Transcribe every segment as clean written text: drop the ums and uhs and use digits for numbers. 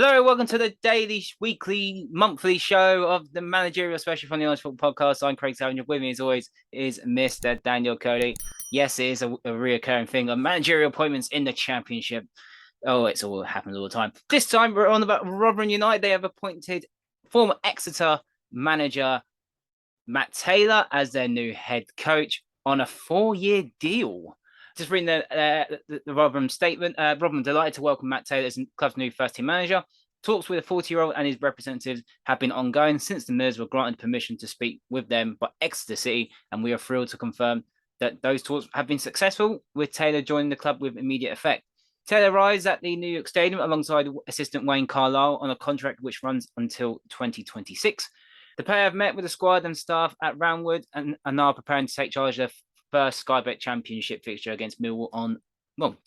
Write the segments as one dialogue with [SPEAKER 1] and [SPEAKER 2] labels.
[SPEAKER 1] Hello, welcome to the daily, weekly, monthly show of the Managerial Special from the Irish Football Podcast. I'm Craig Savage. With me, as always, is Mr. Daniel Cody. Yes, it is a reoccurring thing of managerial appointments in the Championship. Oh, it happens all the time. This time, we're on about Rotherham United. They have appointed former Exeter manager Matt Taylor as their new head coach on a 4-year deal. Just reading the Rotherham statement. Rotherham delighted to welcome Matt Taylor as the club's new first-team manager. Talks with the 40-year-old and his representatives have been ongoing since the Millers were granted permission to speak with them by Exeter City, and we are thrilled to confirm that those talks have been successful, with Taylor joining the club with immediate effect. Taylor arrives at the New York Stadium alongside assistant Wayne Carlisle on a contract which runs until 2026. The pair have met with the squad and staff at Roundwood and are now preparing to take charge of their first Sky Bet Championship fixture against Millwall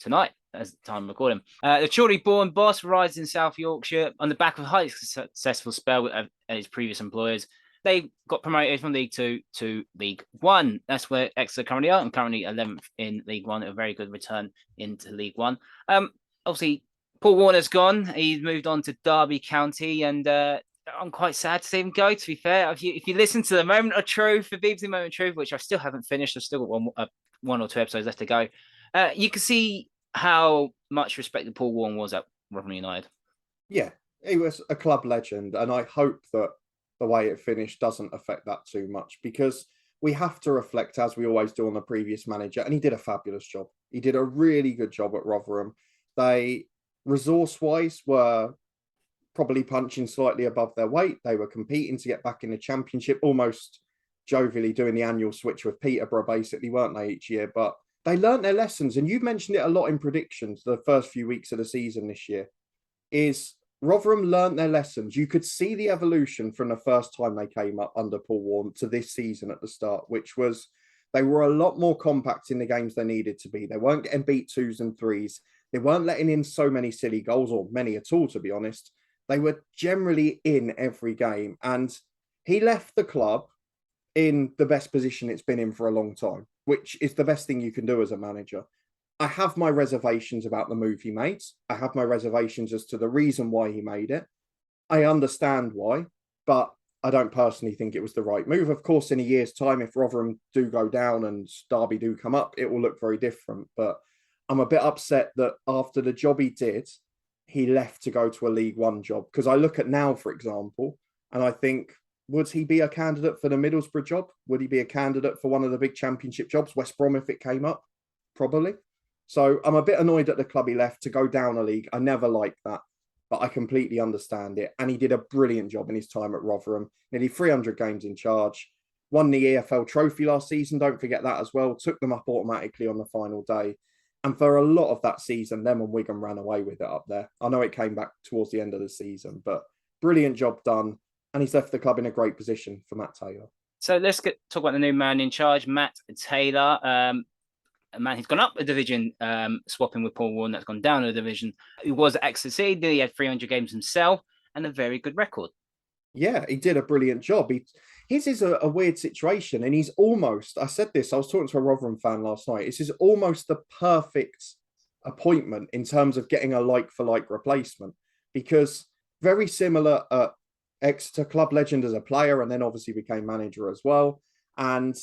[SPEAKER 1] tonight, as the time of recording. The Chorley born boss rides in South Yorkshire on the back of a highly successful spell at his previous employers. They got promoted from League Two to League One. That's where Exeter currently are, and currently 11th in League One. A very good return into League One. Obviously, Paul Warner's gone. He's moved on to Derby County, and I'm quite sad to see him go, to be fair. If you listen to the Moment of Truth, the BBC Moment of Truth, which I still haven't finished, I've still got one or two episodes left to go, you can see how much respected Paul Warne was at Rotherham United.
[SPEAKER 2] Yeah, he was a club legend, and I hope that the way it finished doesn't affect that too much, because we have to reflect, as we always do, on the previous manager, and he did a fabulous job. He did a really good job at Rotherham. They, resource-wise, were probably punching slightly above their weight. They were competing to get back in the Championship, almost jovially doing the annual switch with Peterborough, basically, weren't they, each year? But they learnt their lessons, and you've mentioned it a lot in predictions the first few weeks of the season this year, is Rotherham learnt their lessons. You could see the evolution from the first time they came up under Paul Warne to this season at the start, which was they were a lot more compact in the games they needed to be. They weren't getting beat 2s and 3s. They weren't letting in so many silly goals, or many at all, to be honest. They were generally in every game, and he left the club in the best position it's been in for a long time, which is the best thing you can do as a manager. I have my reservations about the move he made. I have my reservations as to the reason why he made it. I understand why, but I don't personally think it was the right move. Of course, in a year's time, if Rotherham do go down and Derby do come up, it will look very different. But I'm a bit upset that after the job he did, he left to go to a League One job. Because I look at now, for example, and I think, would he be a candidate for the Middlesbrough job? Would he be a candidate for one of the big Championship jobs? West Brom, if it came up? Probably. So I'm a bit annoyed at the club he left to go down a league. I never liked that, but I completely understand it. And he did a brilliant job in his time at Rotherham. Nearly 300 games in charge. Won the EFL trophy last season. Don't forget that as well. Took them up automatically on the final day. And for a lot of that season, them and Wigan ran away with it up there. I know it came back towards the end of the season, but brilliant job done. And he's left the club in a great position for Matt Taylor.
[SPEAKER 1] So let's talk about the new man in charge, Matt Taylor. A man who's gone up a division, swapping with Paul Warne, that's gone down a division. He was at Exeter City. He had 300 games himself and a very good record.
[SPEAKER 2] Yeah, he did a brilliant job. His is a weird situation, and he's almost, I said this, I was talking to a Rotherham fan last night, this is almost the perfect appointment in terms of getting a like-for-like replacement, because very similar at Exeter, club legend as a player, and then obviously became manager as well, and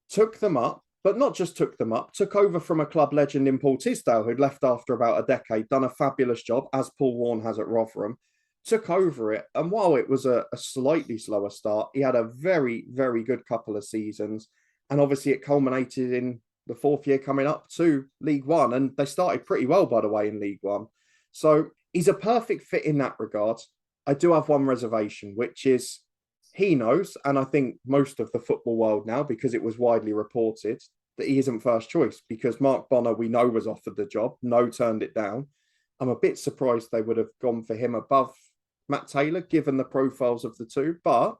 [SPEAKER 2] took them up, but not just took them up, took over from a club legend in Paul Tisdale, who'd left after about a decade, done a fabulous job, as Paul Warne has at Rotherham, took over it. And while it was a slightly slower start, he had a very, very good couple of seasons. And obviously it culminated in the 4th year coming up to League One. And they started pretty well, by the way, in League One. So he's a perfect fit in that regard. I do have one reservation, which is he knows, and I think most of the football world now, because it was widely reported, that he isn't first choice, because Mark Bonner, we know, was offered the job. No turned it down. I'm a bit surprised they would have gone for him above Matt Taylor, given the profiles of the two. But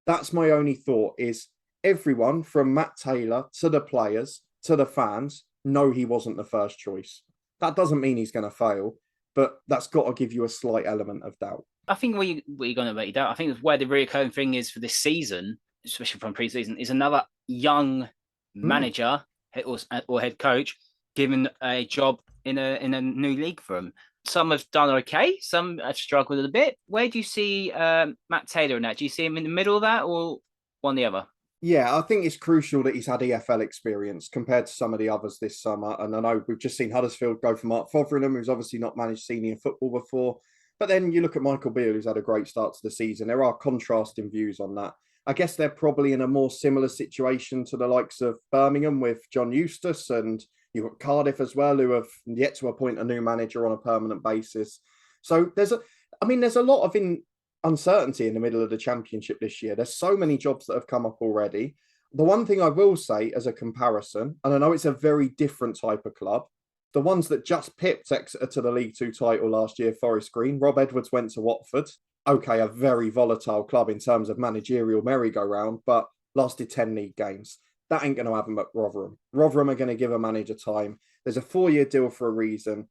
[SPEAKER 2] that's my only thought, is everyone from Matt Taylor to the players to the fans know he wasn't the first choice. That doesn't mean he's going to fail, but that's got to give you a slight element of doubt.
[SPEAKER 1] I think what you're going to make doubt, I think where the recurring thing is for this season, especially from pre-season, is another young manager or head coach given a job in a new league for him. some have done okay, some have struggled a bit. Where do you see Matt Taylor in that? Do you see him in the middle of that or one the other?
[SPEAKER 2] Yeah, I think it's crucial that he's had EFL experience compared to some of the others this summer. And I know we've just seen Huddersfield go for Mark Fotheringham, who's obviously not managed senior football before. But then you look at Michael Beale, who's had a great start to the season. There are contrasting views on that. I guess they're probably in a more similar situation to the likes of Birmingham with John Eustace, and you've got Cardiff as well, who have yet to appoint a new manager on a permanent basis. So there's a lot of uncertainty in the middle of the championship this year. There's so many jobs that have come up already. The one thing I will say as a comparison, and I know it's a very different type of club, the ones that just pipped Exeter to the League Two title last year, Forest Green. Rob Edwards went to Watford. Okay, a very volatile club in terms of managerial merry-go-round, but lasted 10 league games. That ain't going to happen at Rotherham. Rotherham are going to give a manager time. There's a 4-year deal for a reason.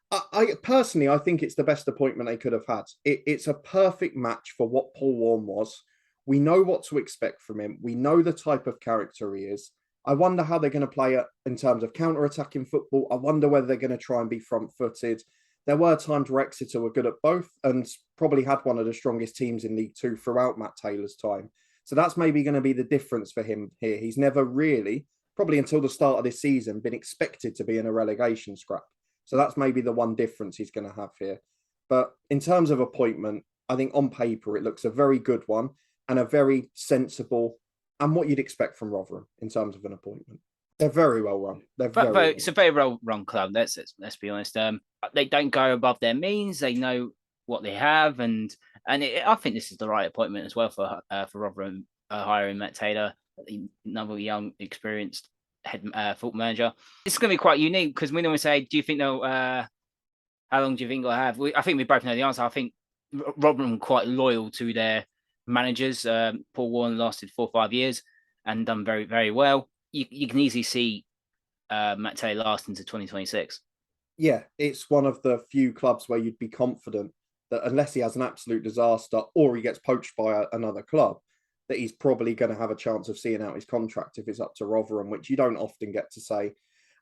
[SPEAKER 2] I personally, I think it's the best appointment they could have had. It's a perfect match for what Paul Warne was. We know what to expect from him. We know the type of character he is. I wonder how they're going to play it in terms of counter-attacking football. I wonder whether they're going to try and be front-footed. There were times where Exeter were good at both and probably had one of the strongest teams in League Two throughout Matt Taylor's time. So that's maybe going to be the difference for him here. He's never really, probably until the start of this season, been expected to be in a relegation scrap. So that's maybe the one difference he's going to have here. But in terms of appointment, I think on paper, it looks a very good one and a very sensible and what you'd expect from Rotherham in terms of an appointment. They're very well run.
[SPEAKER 1] It's a very well run club. Let's be honest. They don't go above their means. They know what they have, and I think this is the right appointment as well for Rotherham hiring Matt Taylor, another young, experienced head football manager. It's going to be quite unique because we normally say, "Do you think they'll? How long do you think they'll have?" I think we both know the answer. I think Rotherham are quite loyal to their managers. Paul Warne lasted 4 or 5 years and done very, very well. You can easily see Matt Taylor last into 2026.
[SPEAKER 2] Yeah, it's one of the few clubs where you'd be confident that unless he has an absolute disaster or he gets poached by another club, that he's probably going to have a chance of seeing out his contract if it's up to Rotherham, which you don't often get to say.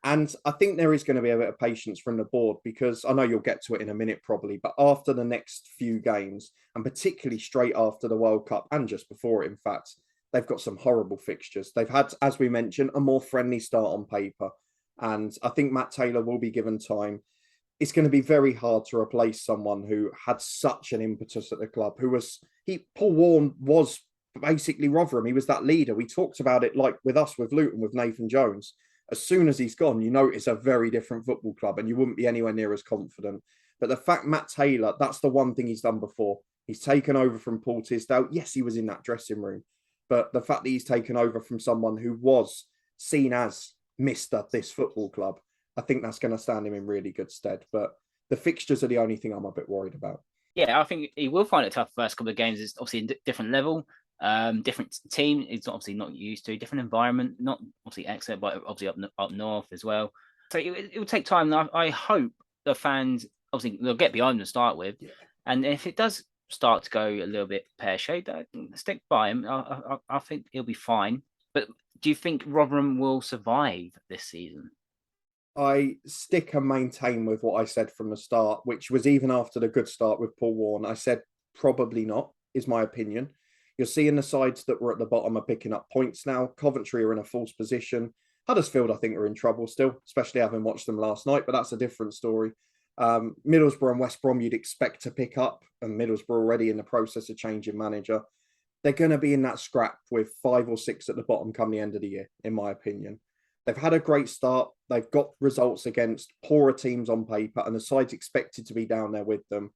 [SPEAKER 2] And I think there is going to be a bit of patience from the board because I know you'll get to it in a minute probably, but after the next few games, and particularly straight after the World Cup and just before it, in fact, they've got some horrible fixtures. They've had, as we mentioned, a more friendly start on paper. And I think Matt Taylor will be given time. It's going to be very hard to replace someone who had such an impetus at the club, Paul Warne was basically Rotherham. He was that leader. We talked about it like with us, with Luton, with Nathan Jones. As soon as he's gone, you know it's a very different football club and you wouldn't be anywhere near as confident. But the fact Matt Taylor, that's the one thing he's done before. He's taken over from Paul Tisdale. Yes, he was in that dressing room. But the fact that he's taken over from someone who was seen as Mr. this football club, I think that's going to stand him in really good stead. But the fixtures are the only thing I'm a bit worried about.
[SPEAKER 1] Yeah, I think he will find it tough the first couple of games. It's obviously a different level, different team. It's obviously not used to, different environment, not obviously Exeter, but obviously up north as well. So it will take time. And I hope the fans, obviously, they'll get behind him to start with. Yeah. And if it does start to go a little bit pear-shaped, stick by him. I think he'll be fine. But do you think Rotherham will survive this season?
[SPEAKER 2] I stick and maintain with what I said from the start, which was even after the good start with Paul Warne. I said probably not, is my opinion. You're seeing the sides that were at the bottom are picking up points now. Coventry are in a false position. Huddersfield, I think, are in trouble still, especially having watched them last night, but that's a different story. Middlesbrough and West Brom you'd expect to pick up, and Middlesbrough already in the process of changing manager. They're going to be in that scrap with 5 or 6 at the bottom come the end of the year, in my opinion. They've had a great start. They've got results against poorer teams on paper, and the side's expected to be down there with them.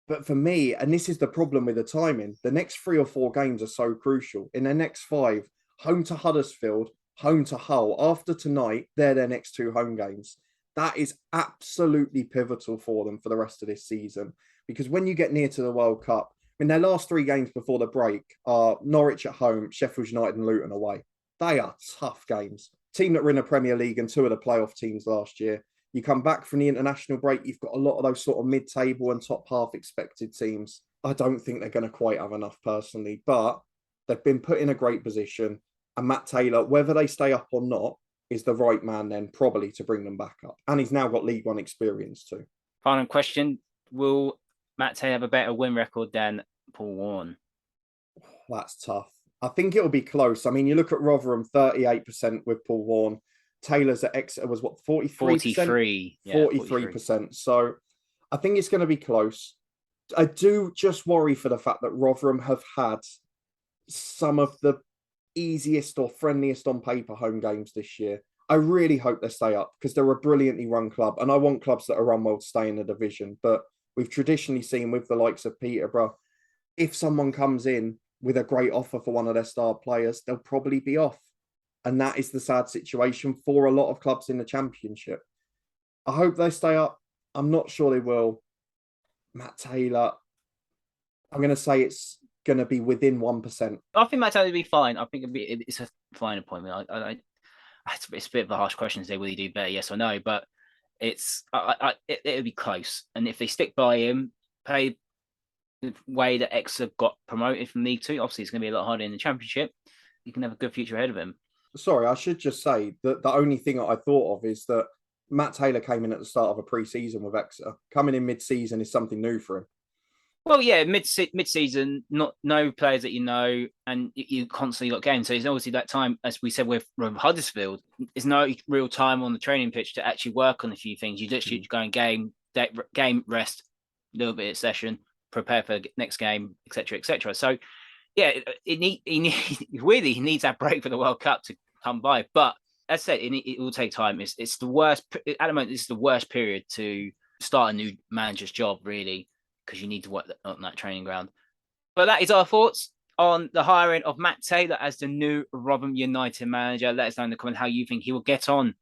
[SPEAKER 2] But for me, and this is the problem with the timing, the next 3 or 4 games are so crucial. In their next 5, home to Huddersfield, home to Hull. After tonight, they're their next 2 home games. That is absolutely pivotal for them for the rest of this season. Because when you get near to the World Cup, I mean, their last 3 games before the break are Norwich at home, Sheffield United and Luton away. They are tough games. Team that were in the Premier League and 2 of the playoff teams last year. You come back from the international break, you've got a lot of those sort of mid-table and top half expected teams. I don't think they're going to quite have enough personally, but they've been put in a great position. And Matt Taylor, whether they stay up or not, is the right man then probably to bring them back up. And he's now got League One experience too.
[SPEAKER 1] Final question: will Matt Taylor have a better win record than Paul Warne?
[SPEAKER 2] That's tough. I think it'll be close. I mean, you look at Rotherham, 38% with Paul Warne. Taylor's at Exeter was what, 43%?
[SPEAKER 1] 43. Yeah,
[SPEAKER 2] 43%. So I think it's going to be close. I do just worry for the fact that Rotherham have had some of the easiest or friendliest on paper home games this year. I really hope they stay up because they're a brilliantly run club. And I want clubs that are run well to stay in the division. But we've traditionally seen with the likes of Peterborough, if someone comes in with a great offer for one of their star players, they'll probably be off. And that is the sad situation for a lot of clubs in the Championship. I hope they stay up. I'm not sure they will. Matt Taylor, I'm going to say it's going to be within 1%.
[SPEAKER 1] I think Matt Taylor will be fine. I think it's a fine appointment. It's a bit of a harsh question to say, will he do better, yes or no? But it'll be close. And if they stick by him, play the way that Exeter got promoted from League Two, obviously it's going to be a lot harder in the Championship. He can have a good future ahead of him.
[SPEAKER 2] Sorry, I should just say that the only thing that I thought of is that Matt Taylor came in at the start of a pre-season with Exeter. Coming in mid-season is something new for him.
[SPEAKER 1] Well, yeah, mid-season, no players that you know, and you constantly got games. So it's obviously that time, as we said with Huddersfield, there's no real time on the training pitch to actually work on a few things. You literally go in game, rest, a little bit of session, prepare for the next game, etc., etc. So, yeah, he needs that break for the World Cup to come by. But as I said, it will take time. It's the worst at the moment. This is the worst period to start a new manager's job, really, because you need to work on that training ground. But that is our thoughts on the hiring of Matt Taylor as the new Rotherham United manager. Let us know in the comments how you think he will get on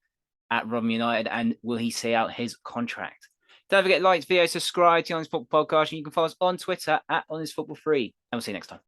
[SPEAKER 1] at Rotherham United and will he see out his contract. Don't forget to like this video, subscribe to the Honest Football Podcast, and you can follow us on Twitter at HonestFootball3. And we'll see you next time.